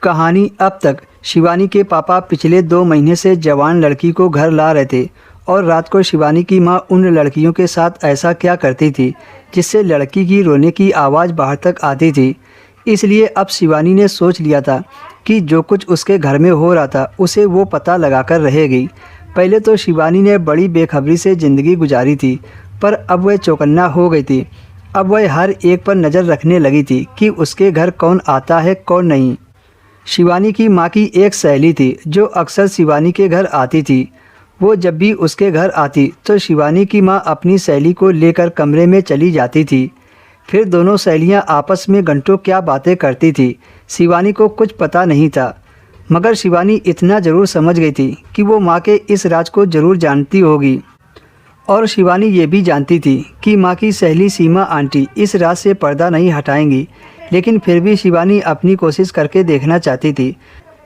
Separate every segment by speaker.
Speaker 1: कहानी अब तक। शिवानी के पापा पिछले 2 महीने से जवान लड़की को घर ला रहे थे और रात को शिवानी की मां उन लड़कियों के साथ ऐसा क्या करती थी जिससे लड़की की रोने की आवाज़ बाहर तक आती थी। इसलिए अब शिवानी ने सोच लिया था कि जो कुछ उसके घर में हो रहा था उसे वो पता लगाकर रहेगी। पहले तो शिवानी ने बड़ी बेखबरी से ज़िंदगी गुजारी थी, पर अब वह चौकन्ना हो गई थी। अब वह हर एक पर नज़र रखने लगी थी कि उसके घर कौन आता है कौन नहीं। शिवानी की मां की एक सहेली थी जो अक्सर शिवानी के घर आती थी। वो जब भी उसके घर आती तो शिवानी की मां अपनी सहेली को लेकर कमरे में चली जाती थी। फिर दोनों सहेलियां आपस में घंटों क्या बातें करती थी, शिवानी को कुछ पता नहीं था। मगर शिवानी इतना ज़रूर समझ गई थी कि वो माँ के इस राज को ज़रूर जानती होगी। और शिवानी ये भी जानती थी कि माँ की सहेली सीमा आंटी इस राज से पर्दा नहीं हटाएंगी, लेकिन फिर भी शिवानी अपनी कोशिश करके देखना चाहती थी।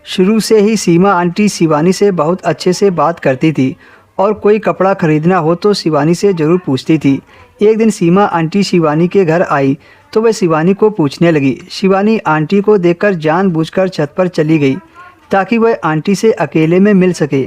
Speaker 1: शुरू से ही सीमा आंटी शिवानी से बहुत अच्छे से बात करती थी और कोई कपड़ा खरीदना हो तो शिवानी से ज़रूर पूछती थी। एक दिन सीमा आंटी शिवानी के घर आई तो वह शिवानी को पूछने लगी। शिवानी आंटी को देखकर जानबूझकर छत पर चली गई ताकि वह आंटी से अकेले में मिल सके।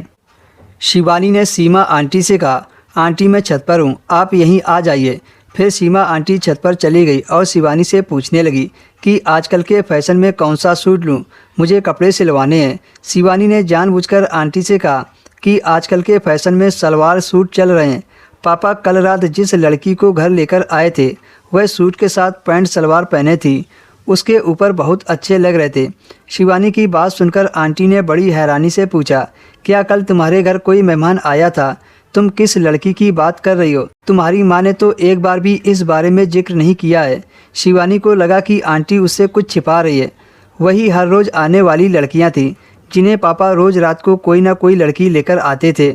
Speaker 1: शिवानी ने सीमा आंटी से कहा, आंटी मैं छत पर हूँ, आप यहीं आ जाइए। फिर सीमा आंटी छत पर चली गई और शिवानी से पूछने लगी कि आजकल के फैशन में कौन सा सूट लूँ, मुझे कपड़े सिलवाने हैं। शिवानी ने जानबूझकर आंटी से कहा कि आजकल के फैशन में सलवार सूट चल रहे हैं। पापा कल रात जिस लड़की को घर लेकर आए थे वह सूट के साथ पैंट सलवार पहने थी, उसके ऊपर बहुत अच्छे लग रहे थे। शिवानी की बात सुनकर आंटी ने बड़ी हैरानी से पूछा, क्या कल तुम्हारे घर कोई मेहमान आया था? तुम किस लड़की की बात कर रही हो? तुम्हारी माँ ने तो एक बार भी इस बारे में जिक्र नहीं किया है। शिवानी को लगा कि आंटी उससे कुछ छिपा रही है। वही हर रोज़ आने वाली लड़कियाँ थीं जिन्हें पापा रोज़ रात को कोई ना कोई लड़की लेकर आते थे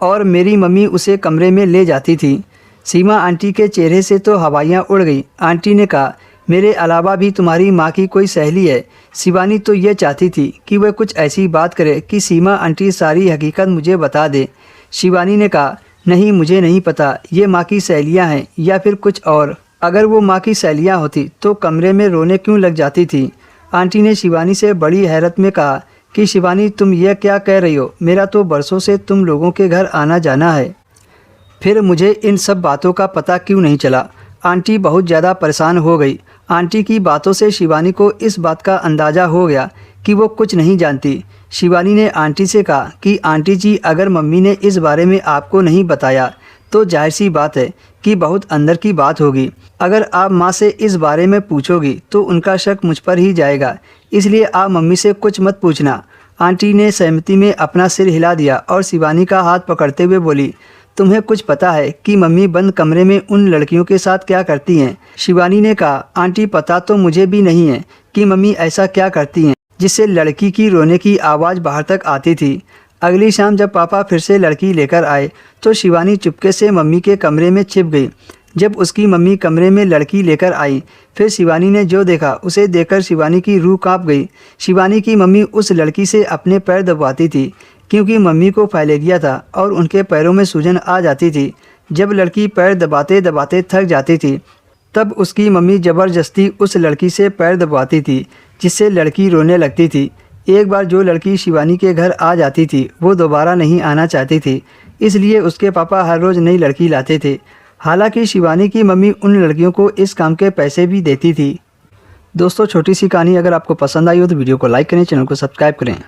Speaker 1: और मेरी मम्मी उसे कमरे में ले जाती थी। सीमा आंटी के चेहरे से तो हवाइयाँ उड़ गई। आंटी ने कहा, मेरे अलावा भी तुम्हारी माँ की कोई सहेली है? शिवानी तो ये चाहती थी कि वह कुछ ऐसी बात करे कि सीमा आंटी सारी हकीकत मुझे बता दे। शिवानी ने कहा, नहीं मुझे नहीं पता ये माँ की सहेलियाँ हैं या फिर कुछ और। अगर वो माँ की सहेलियाँ होती तो कमरे में रोने क्यों लग जाती थी? आंटी ने शिवानी से बड़ी हैरत में कहा कि शिवानी तुम यह क्या कह रही हो? मेरा तो बरसों से तुम लोगों के घर आना जाना है, फिर मुझे इन सब बातों का पता क्यों नहीं चला? आंटी बहुत ज़्यादा परेशान हो गई। आंटी की बातों से शिवानी को इस बात का अंदाज़ा हो गया कि वो कुछ नहीं जानती। शिवानी ने आंटी से कहा कि आंटी जी, अगर मम्मी ने इस बारे में आपको नहीं बताया तो जाहिर सी बात है कि बहुत अंदर की बात होगी। अगर आप माँ से इस बारे में पूछोगी तो उनका शक मुझ पर ही जाएगा, इसलिए आप मम्मी से कुछ मत पूछना। आंटी ने सहमति में अपना सिर हिला दिया और शिवानी का हाथ पकड़ते हुए बोली, तुम्हें कुछ पता है कि मम्मी बंद कमरे में उन लड़कियों के साथ क्या करती हैं? शिवानी ने कहा, आंटी पता तो मुझे भी नहीं है कि मम्मी ऐसा क्या करती हैं जिससे लड़की की रोने की आवाज़ बाहर तक आती थी। अगली शाम जब पापा फिर से लड़की लेकर आए तो शिवानी चुपके से मम्मी के कमरे में छिप गई। जब उसकी मम्मी कमरे में लड़की लेकर आई फिर शिवानी ने जो देखा उसे देखकर शिवानी की रूह कांप गई। शिवानी की मम्मी उस लड़की से अपने पैर दबाती थी क्योंकि मम्मी को फाइलेरिया था और उनके पैरों में सूजन आ जाती थी। जब लड़की पैर दबाते दबाते थक जाती थी तब उसकी मम्मी ज़बरदस्ती उस लड़की से पैर दबाती थी जिससे लड़की रोने लगती थी। एक बार जो लड़की शिवानी के घर आ जाती थी वो दोबारा नहीं आना चाहती थी, इसलिए उसके पापा हर रोज़ नई लड़की लाते थे। हालांकि शिवानी की मम्मी उन लड़कियों को इस काम के पैसे भी देती थी। दोस्तों, छोटी सी कहानी अगर आपको पसंद आई हो तो वीडियो को लाइक करें, चैनल को सब्सक्राइब करें।